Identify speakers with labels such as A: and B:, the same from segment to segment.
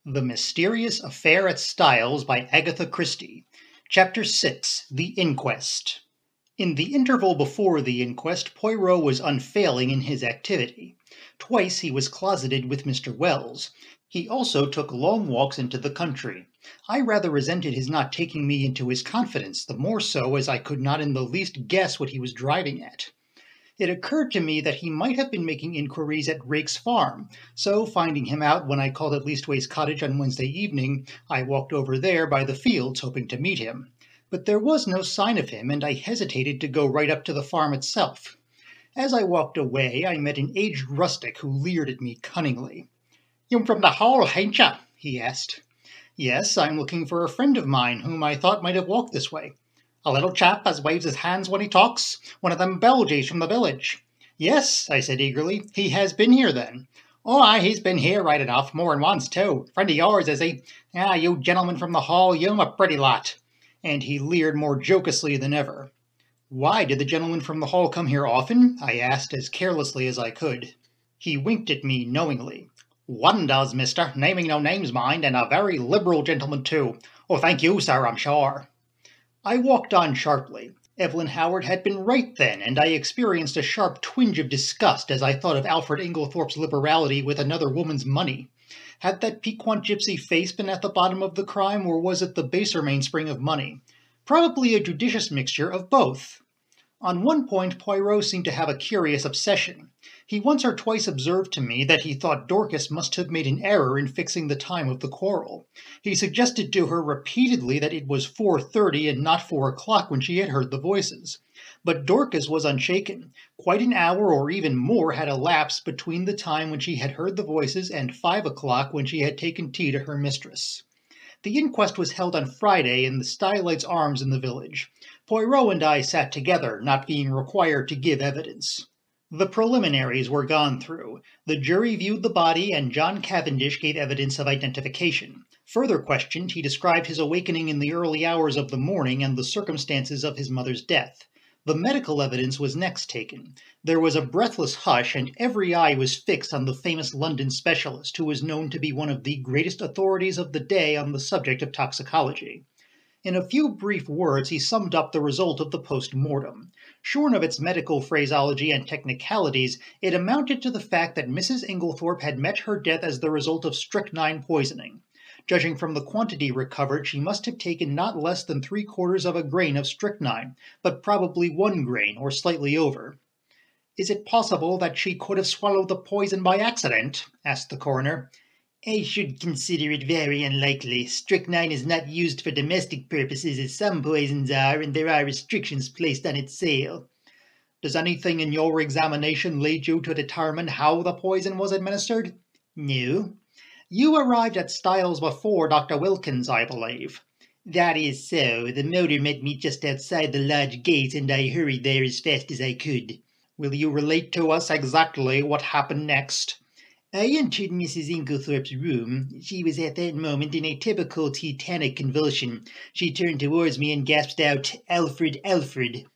A: The Mysterious Affair at Styles by Agatha Christie. Chapter 6. The Inquest. In the interval before the inquest, Poirot was unfailing in his activity. Twice he was closeted with Mr. Wells. He also took long walks into the country. I rather resented his not taking me into his confidence, the more so as I could not in the least guess what he was driving at. It occurred to me that he might have been making inquiries at Rake's farm, so finding him out when I called at Leastways Cottage on Wednesday evening, I walked over there by the fields hoping to meet him. But there was no sign of him, and I hesitated to go right up to the farm itself. As I walked away, I met an aged rustic who leered at me cunningly. "You from the Hall, hain't ya?" he asked. "Yes, I'm looking for a friend of mine whom I thought might have walked this way." "A little chap as waves his hands when he talks? One of them Belgies from the village?" "Yes," I said eagerly. "He has been here, then?" "Oh, aye, he's been here right enough, more'n once, too. Friend of yours, is he? Ah, you gentlemen from the Hall, you'm a pretty lot." And he leered more jocosely than ever. "Why, did the gentleman from the Hall come here often?" I asked as carelessly as I could. He winked at me knowingly. "One does, mister, naming no names, mind, and a very liberal gentleman, too. Oh, thank you, sir, I'm sure." I walked on sharply. Evelyn Howard had been right then, and I experienced a sharp twinge of disgust as I thought of Alfred Inglethorpe's liberality with another woman's money. Had that piquant gypsy face been at the bottom of the crime, or was it the baser mainspring of money? Probably a judicious mixture of both. On one point Poirot seemed to have a curious obsession. He once or twice observed to me that he thought Dorcas must have made an error in fixing the time of the quarrel. He suggested to her repeatedly that it was 4:30 and not 4 o'clock when she had heard the voices. But Dorcas was unshaken. Quite an hour or even more had elapsed between the time when she had heard the voices and 5 o'clock when she had taken tea to her mistress. The inquest was held on Friday in the Stylites Arms in the village. Poirot and I sat together, not being required to give evidence. The preliminaries were gone through. The jury viewed the body, and John Cavendish gave evidence of identification. Further questioned, he described his awakening in the early hours of the morning and the circumstances of his mother's death. The medical evidence was next taken. There was a breathless hush, and every eye was fixed on the famous London specialist, who was known to be one of the greatest authorities of the day on the subject of toxicology. In a few brief words, he summed up the result of the post-mortem. Shorn of its medical phraseology and technicalities, it amounted to the fact that Mrs. Inglethorpe had met her death as the result of strychnine poisoning. Judging from the quantity recovered, she must have taken not less than 3/4 of a grain of strychnine, but probably 1 grain, or slightly over. "Is it possible that she could have swallowed the poison by accident?" asked the coroner. "I should consider it very unlikely. Strychnine is not used for domestic purposes as some poisons are, and there are restrictions placed on its sale." "Does anything in your examination lead you to determine how the poison was administered?" "No." "You arrived at Styles before Dr. Wilkins, I believe." "That is so. The motor met me just outside the lodge gate, and I hurried there as fast as I could." "Will you relate to us exactly what happened next?" "I entered Mrs. Inglethorpe's room. She was at that moment in a typical tetanic convulsion. She turned towards me and gasped out, 'Alfred, Alfred!'"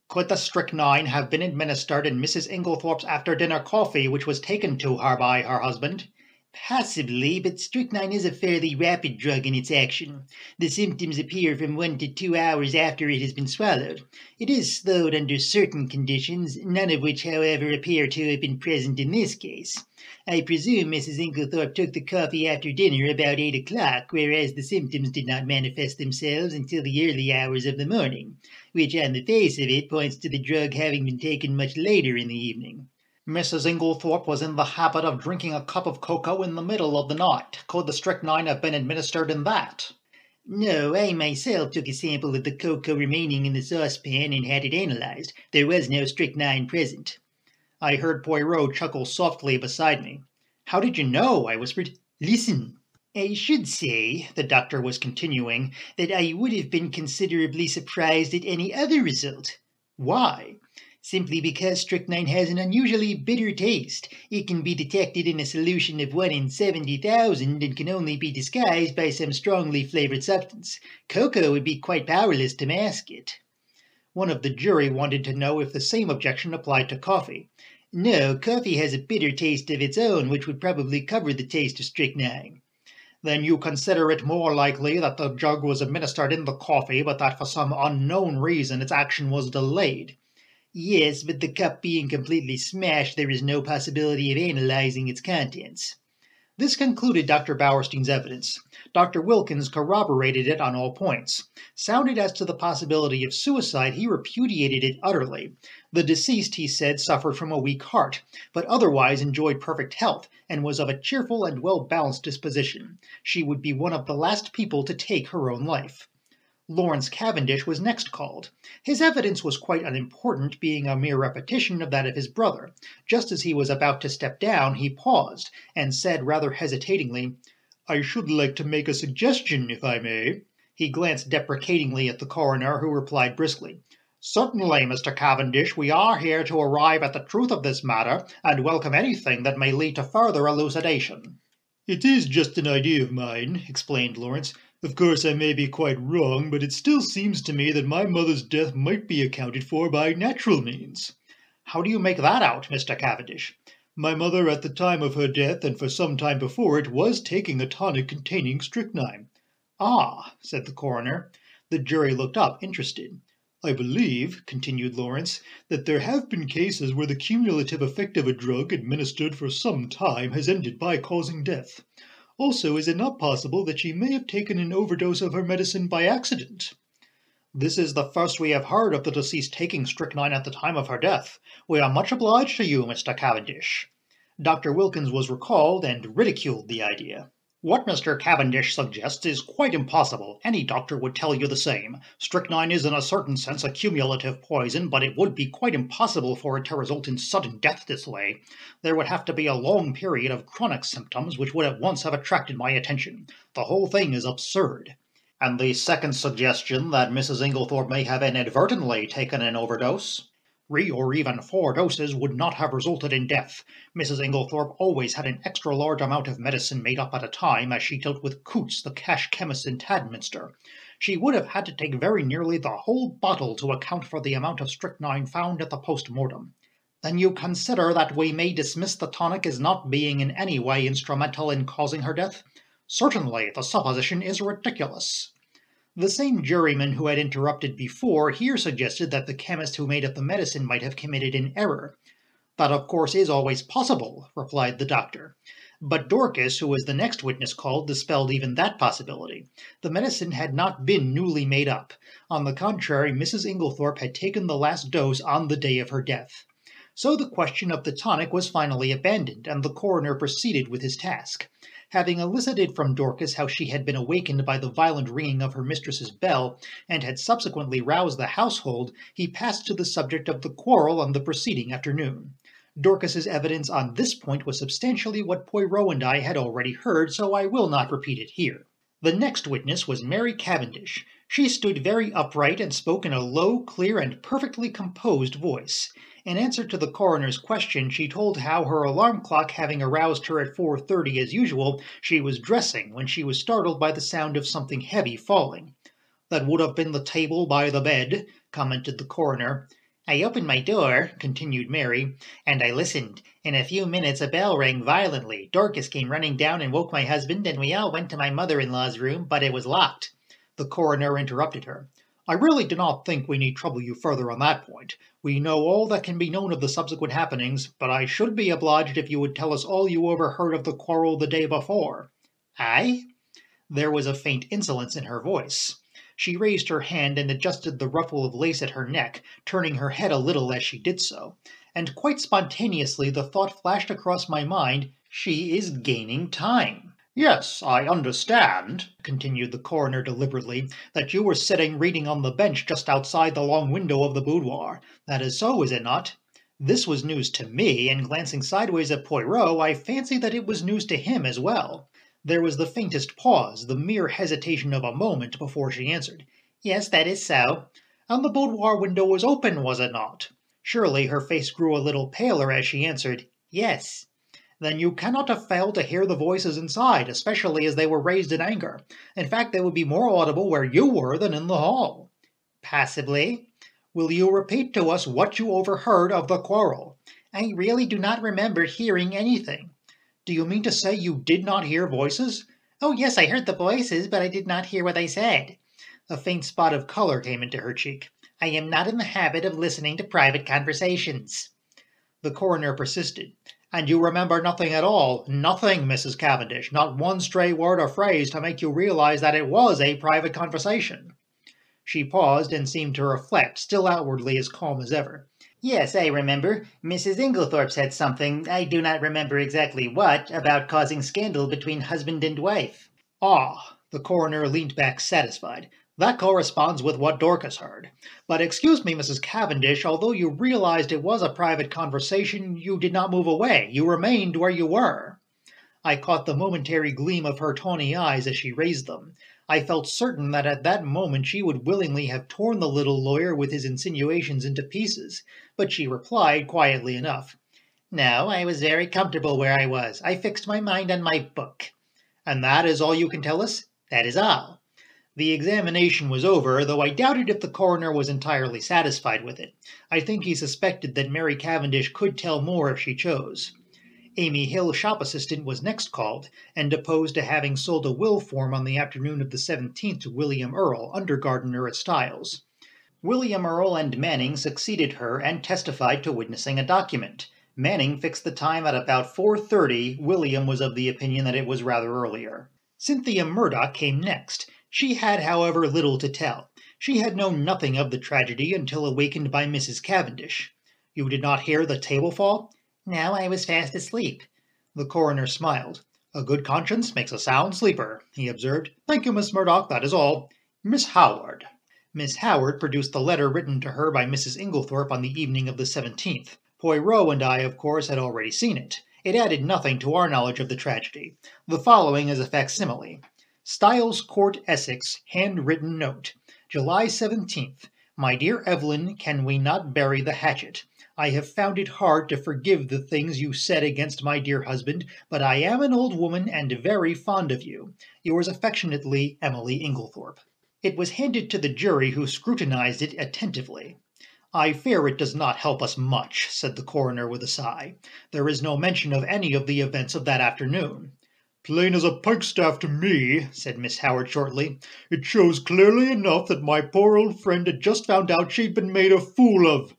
A: "Could the strychnine have been administered in Mrs. Inglethorpe's after-dinner coffee, which was taken to her by her husband?" "Possibly, but strychnine is a fairly rapid drug in its action. The symptoms appear from 1 to 2 hours after it has been swallowed. It is slowed under certain conditions, none of which, however, appear to have been present in this case. I presume Mrs. Inglethorpe took the coffee after dinner about 8 o'clock, whereas the symptoms did not manifest themselves until the early hours of the morning, which on the face of it points to the drug having been taken much later in the evening." "Mrs. Inglethorpe was in the habit of drinking a cup of cocoa in the middle of the night. Could the strychnine have been administered in that?" "No, I myself took a sample of the cocoa remaining in the saucepan and had it analyzed. There was no strychnine present." I heard Poirot chuckle softly beside me. "How did you know?" I whispered. "Listen." "I should say," the doctor was continuing, "that I would have been considerably surprised at any other result." "Why?" "Simply because strychnine has an unusually bitter taste. It can be detected in a solution of 1 in 70,000 and can only be disguised by some strongly flavored substance. Cocoa would be quite powerless to mask it." One of the jury wanted to know if the same objection applied to coffee. "No, coffee has a bitter taste of its own, which would probably cover the taste of strychnine." Then you consider it more likely that the drug was administered in the coffee, but that for some unknown reason its action was delayed. Yes, but the cup being completely smashed, there is no possibility of analyzing its contents. This concluded Dr. Bauerstein's evidence. Dr. Wilkins corroborated it on all points. Sounded as to the possibility of suicide, he repudiated it utterly. The deceased, he said, suffered from a weak heart, but otherwise enjoyed perfect health, and was of a cheerful and well-balanced disposition. She would be one of the last people to take her own life. Lawrence Cavendish was next called. His evidence was quite unimportant, being a mere repetition of that of his brother. Just as he was about to step down, he paused, and said rather hesitatingly, "I should like to make a suggestion, if I may." He glanced deprecatingly at the coroner, who replied briskly, "Certainly, Mr. Cavendish, we are here to arrive at the truth of this matter, and welcome anything that may lead to further elucidation." "It is just an idea of mine," explained Lawrence. "Of course I may be quite wrong, but it still seems to me that my mother's death might be accounted for by natural means." "How do you make that out, Mr. Cavendish?" "My mother at the time of her death, and for some time before it, was taking a tonic containing strychnine." "Ah," said the coroner. The jury looked up, interested. "I believe," continued Lawrence, "that there have been cases where the cumulative effect of a drug administered for some time has ended by causing death. Also, is it not possible that she may have taken an overdose of her medicine by accident?" "This is the first we have heard of the deceased taking strychnine at the time of her death. We are much obliged to you, Mr. Cavendish." Dr. Wilkins was recalled and ridiculed the idea. "What Mr. Cavendish suggests is quite impossible. Any doctor would tell you the same. Strychnine is in a certain sense a cumulative poison, but it would be quite impossible for it to result in sudden death this way. There would have to be a long period of chronic symptoms which would at once have attracted my attention. The whole thing is absurd." "And the second suggestion, that Mrs. Inglethorpe may have inadvertently taken an overdose?" "3 or even 4 doses would not have resulted in death. Mrs. Inglethorpe always had an extra large amount of medicine made up at a time, as she dealt with Coots, the cash chemist in Tadminster. She would have had to take very nearly the whole bottle to account for the amount of strychnine found at the post-mortem." "Then you consider that we may dismiss the tonic as not being in any way instrumental in causing her death?" "Certainly, the supposition is ridiculous." The same juryman who had interrupted before here suggested that the chemist who made up the medicine might have committed an error. "That, of course, is always possible," replied the doctor. But Dorcas, who was the next witness called, dispelled even that possibility. The medicine had not been newly made up. On the contrary, Mrs. Inglethorpe had taken the last dose on the day of her death. So the question of the tonic was finally abandoned, and the coroner proceeded with his task. Having elicited from Dorcas how she had been awakened by the violent ringing of her mistress's bell, and had subsequently roused the household, he passed to the subject of the quarrel on the preceding afternoon. Dorcas's evidence on this point was substantially what Poirot and I had already heard, so I will not repeat it here. The next witness was Mary Cavendish. She stood very upright and spoke in a low, clear, and perfectly composed voice. In answer to the coroner's question, she told how her alarm clock having aroused her at 4:30 as usual, she was dressing when she was startled by the sound of something heavy falling. "That would have been the table by the bed," commented the coroner. "I opened my door," continued Mary, "and I listened. In a few minutes a bell rang violently. Dorcas came running down and woke my husband, and we all went to my mother-in-law's room, but it was locked." The coroner interrupted her. "I really do not think we need trouble you further on that point. We know all that can be known of the subsequent happenings, but I should be obliged if you would tell us all you overheard of the quarrel the day before." "I?" There was a faint insolence in her voice. She raised her hand and adjusted the ruffle of lace at her neck, turning her head a little as she did so. And quite spontaneously the thought flashed across my mind, she is gaining time. "Yes, I understand," continued the coroner deliberately, "that you were sitting reading on the bench just outside the long window of the boudoir. That is so, is it not?" This was news to me, and glancing sideways at Poirot, I fancied that it was news to him as well. There was the faintest pause, the mere hesitation of a moment, before she answered. "Yes, that is so." "And the boudoir window was open, was it not?" Surely her face grew a little paler as she answered, "Yes." "Then you cannot have failed to hear the voices inside, especially as they were raised in anger. In fact, they would be more audible where you were than in the hall." "Possibly." "Will you repeat to us what you overheard of the quarrel?" "I really do not remember hearing anything." "Do you mean to say you did not hear voices?" Oh, yes, I heard the voices, but I did not hear what they said. A faint spot of color came into her cheek. I am not in the habit of listening to private conversations. The coroner persisted. And you remember nothing at all? Nothing, Mrs. Cavendish. Not one stray word or phrase to make you realize that it was a private conversation. She paused and seemed to reflect, still outwardly as calm as ever. Yes, I remember. Mrs. Inglethorpe said something, I do not remember exactly what, about causing scandal between husband and wife. Ah, the coroner leaned back satisfied. That corresponds with what Dorcas heard. But excuse me, Mrs. Cavendish, although you realized it was a private conversation, you did not move away. You remained where you were. I caught the momentary gleam of her tawny eyes as she raised them. I felt certain that at that moment she would willingly have torn the little lawyer with his insinuations into pieces, but she replied quietly enough. No, I was very comfortable where I was. I fixed my mind on my book. And that is all you can tell us? That is all. The examination was over, though I doubted if the coroner was entirely satisfied with it. I think he suspected that Mary Cavendish could tell more if she chose. Amy Hill, shop assistant, was next called, and deposed to having sold a will form on the afternoon of the 17th to William Earle, under gardener at Styles. William Earle and Manning succeeded her and testified to witnessing a document. Manning fixed the time at about 4:30. William was of the opinion that it was rather earlier. Cynthia Murdoch came next. She had, however, little to tell. She had known nothing of the tragedy until awakened by Mrs. Cavendish. You did not hear the table fall? No, I was fast asleep. The coroner smiled. A good conscience makes a sound sleeper, he observed. Thank you, Miss Murdoch, that is all. Miss Howard. Miss Howard produced the letter written to her by Mrs. Inglethorpe on the evening of the 17th. Poirot and I, of course, had already seen it. It added nothing to our knowledge of the tragedy. The following is a facsimile. Styles Court, Essex, handwritten note. July 17th. My dear Evelyn, can we not bury the hatchet? I have found it hard to forgive the things you said against my dear husband, but I am an old woman and very fond of you. Yours affectionately, Emily Inglethorpe. It was handed to the jury, who scrutinized it attentively. I fear it does not help us much, said the coroner with a sigh. There is no mention of any of the events of that afternoon. Plain as a pikestaff to me, said Miss Howard shortly. It shows clearly enough that my poor old friend had just found out she'd been made a fool of.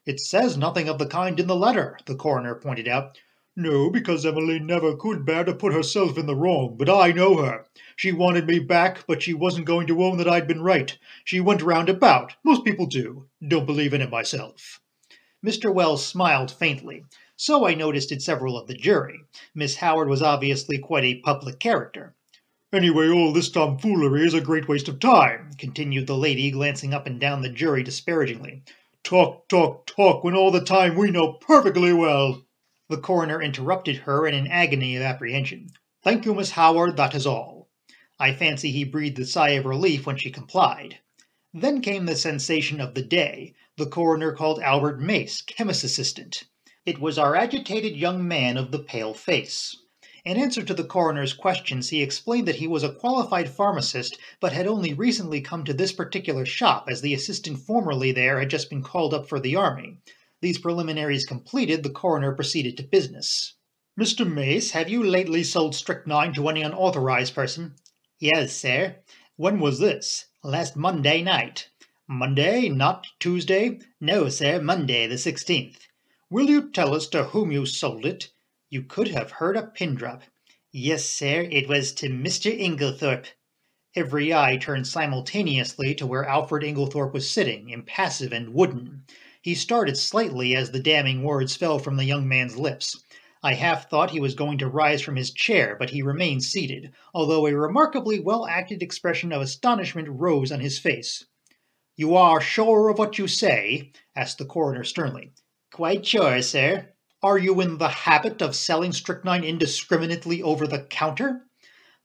A: It says nothing of the kind in the letter, the coroner pointed out. No, because Emily never could bear to put herself in the wrong, but I know her. She wanted me back, but she wasn't going to own that I'd been right. She went round about. Most people do. Don't believe in it myself. Mr. Wells smiled faintly. So I noticed in several of the jury. Miss Howard was obviously quite a public character. Anyway, all this tomfoolery is a great waste of time, continued the lady, glancing up and down the jury disparagingly. Talk, talk, talk, when all the time we know perfectly well. The coroner interrupted her in an agony of apprehension. Thank you, Miss Howard, that is all. I fancy he breathed a sigh of relief when she complied. Then came the sensation of the day. The coroner called Albert Mace, chemist's assistant. It was our agitated young man of the pale face. In answer to the coroner's questions, he explained that he was a qualified pharmacist, but had only recently come to this particular shop, as the assistant formerly there had just been called up for the army. These preliminaries completed, the coroner proceeded to business. Mr. Mace, have you lately sold strychnine to any unauthorized person? Yes, sir. When was this? Last Monday night. Monday, not Tuesday? No, sir, Monday the 16th. Will you tell us to whom you sold it? You could have heard a pin drop. Yes, sir, it was to Mr. Inglethorpe. Every eye turned simultaneously to where Alfred Inglethorpe was sitting, impassive and wooden. He started slightly as the damning words fell from the young man's lips. I half thought he was going to rise from his chair, but he remained seated, although a remarkably well-acted expression of astonishment rose on his face. You are sure of what you say? Asked the coroner sternly. Quite sure, sir. Are you in the habit of selling strychnine indiscriminately over the counter?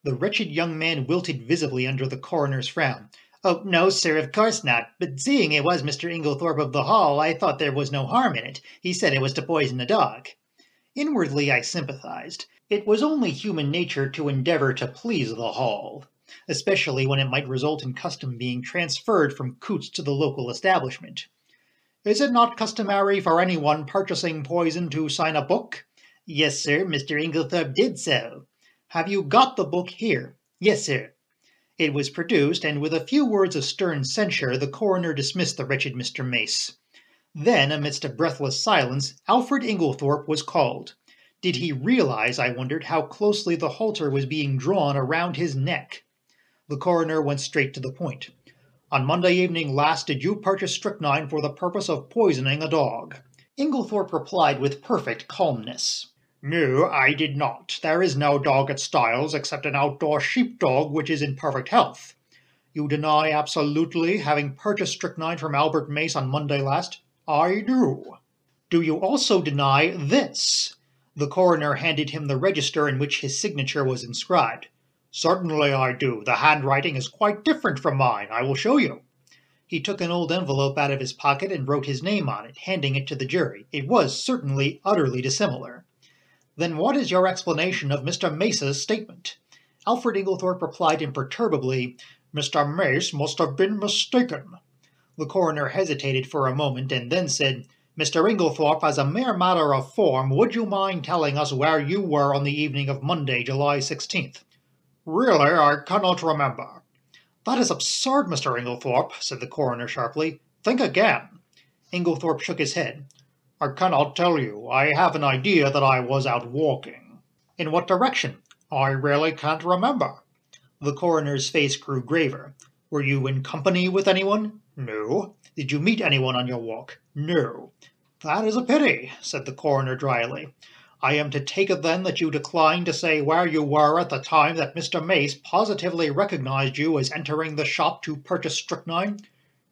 A: The wretched young man wilted visibly under the coroner's frown. Oh, no, sir, of course not. But seeing it was Mr. Inglethorpe of the Hall, I thought there was no harm in it. He said it was to poison a dog. Inwardly I sympathized. It was only human nature to endeavor to please the Hall, especially when it might result in custom being transferred from Coutts to the local establishment. Is it not customary for anyone purchasing poison to sign a book? Yes, sir, Mr. Inglethorpe did so. Have you got the book here? Yes, sir. It was produced, and with a few words of stern censure, the coroner dismissed the wretched Mr. Mace. Then, amidst a breathless silence, Alfred Inglethorpe was called. Did he realize, I wondered, how closely the halter was being drawn around his neck? The coroner went straight to the point. On Monday evening last did you purchase strychnine for the purpose of poisoning a dog? Inglethorpe replied with perfect calmness. No, I did not. There is no dog at Styles except an outdoor sheepdog which is in perfect health. You deny absolutely having purchased strychnine from Albert Mace on Monday last? I do. Do you also deny this? The coroner handed him the register in which his signature was inscribed. Certainly I do. The handwriting is quite different from mine. I will show you. He took an old envelope out of his pocket and wrote his name on it, handing it to the jury. It was certainly utterly dissimilar. Then what is your explanation of Mr. Mace's statement? Alfred Inglethorpe replied imperturbably, Mr. Mace must have been mistaken. The coroner hesitated for a moment and then said, Mr. Inglethorpe, as a mere matter of form, would you mind telling us where you were on the evening of Monday, July 16th? Really, I cannot remember. That is absurd, Mr. Inglethorpe, said the coroner sharply. Think again. Inglethorpe shook his head. I cannot tell you. I have an idea that I was out walking. In what direction? I really can't remember. The coroner's face grew graver. Were you in company with anyone? No. Did you meet anyone on your walk? No. That is a pity, said the coroner dryly. I am to take it then that you decline to say where you were at the time that Mr. Mace positively recognized you as entering the shop to purchase strychnine?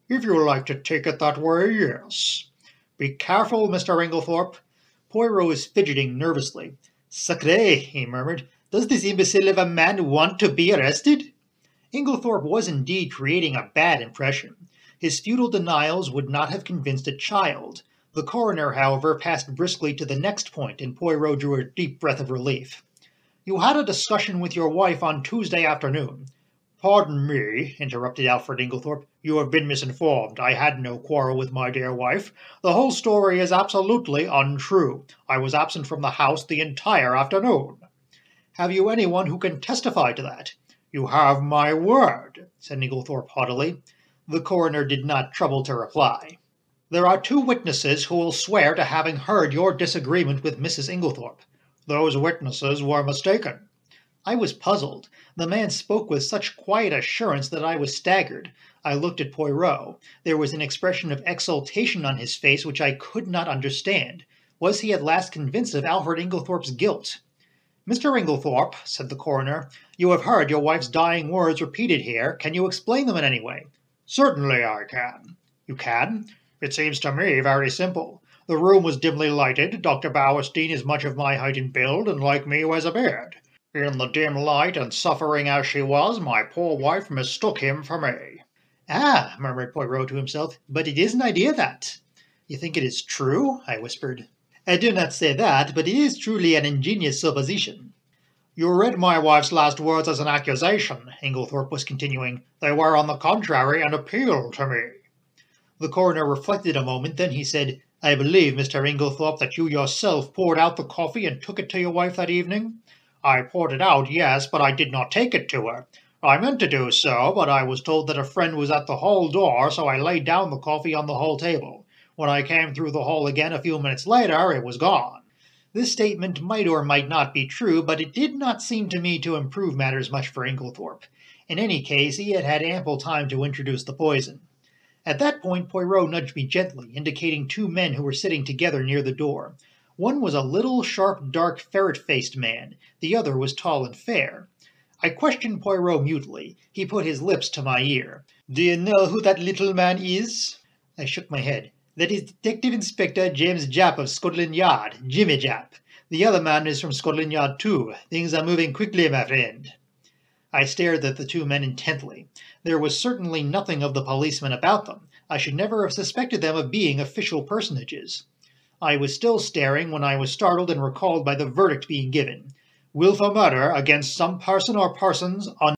A: If you like to take it that way, yes. Be careful, Mr. Inglethorpe. Poirot was fidgeting nervously. Sacré, he murmured. Does this imbecile of a man want to be arrested? Inglethorpe was indeed creating a bad impression. His futile denials would not have convinced a child. The coroner, however, passed briskly to the next point, and Poirot drew a deep breath of relief. You had a discussion with your wife on Tuesday afternoon. Pardon me, interrupted Alfred Inglethorpe. You have been misinformed. I had no quarrel with my dear wife. The whole story is absolutely untrue. I was absent from the house the entire afternoon. Have you anyone who can testify to that? You have my word, said Inglethorpe haughtily. The coroner did not trouble to reply. There are 2 witnesses who will swear to having heard your disagreement with Mrs. Inglethorpe. Those witnesses were mistaken. I was puzzled. The man spoke with such quiet assurance that I was staggered. I looked at Poirot. There was an expression of exultation on his face which I could not understand. Was he at last convinced of Alfred Inglethorpe's guilt? Mr. Inglethorpe, said the coroner, you have heard your wife's dying words repeated here. Can you explain them in any way? Certainly I can. You can? It seems to me very simple. The room was dimly lighted. Dr. Bauerstein is much of my height and build, and like me wears a beard. In the dim light, and suffering as she was, my poor wife mistook him for me. Ah, murmured Poirot to himself, but it is an idea that. You think it is true? I whispered. I do not say that, but it is truly an ingenious supposition. You read my wife's last words as an accusation, Inglethorpe was continuing. They were, on the contrary, an appeal to me. The coroner reflected a moment, then he said, I believe, Mr. Inglethorpe, that you yourself poured out the coffee and took it to your wife that evening? I poured it out, yes, but I did not take it to her. I meant to do so, but I was told that a friend was at the hall door, so I laid down the coffee on the hall table. When I came through the hall again a few minutes later, it was gone. This statement might or might not be true, but it did not seem to me to improve matters much for Inglethorpe. In any case, he had had ample time to introduce the poison. At that point, Poirot nudged me gently, indicating 2 men who were sitting together near the door. One was a little, sharp, dark, ferret-faced man. The other was tall and fair. I questioned Poirot mutely. He put his lips to my ear. Do you know who that little man is? I shook my head. That is Detective Inspector James Japp of Scotland Yard, Jimmy Japp. The other man is from Scotland Yard too. Things are moving quickly, my friend. I stared at the 2 men intently. There was certainly nothing of the policeman about them. I should never have suspected them of being official personages. I was still staring when I was startled and recalled by the verdict being given. Wilful murder against some person or persons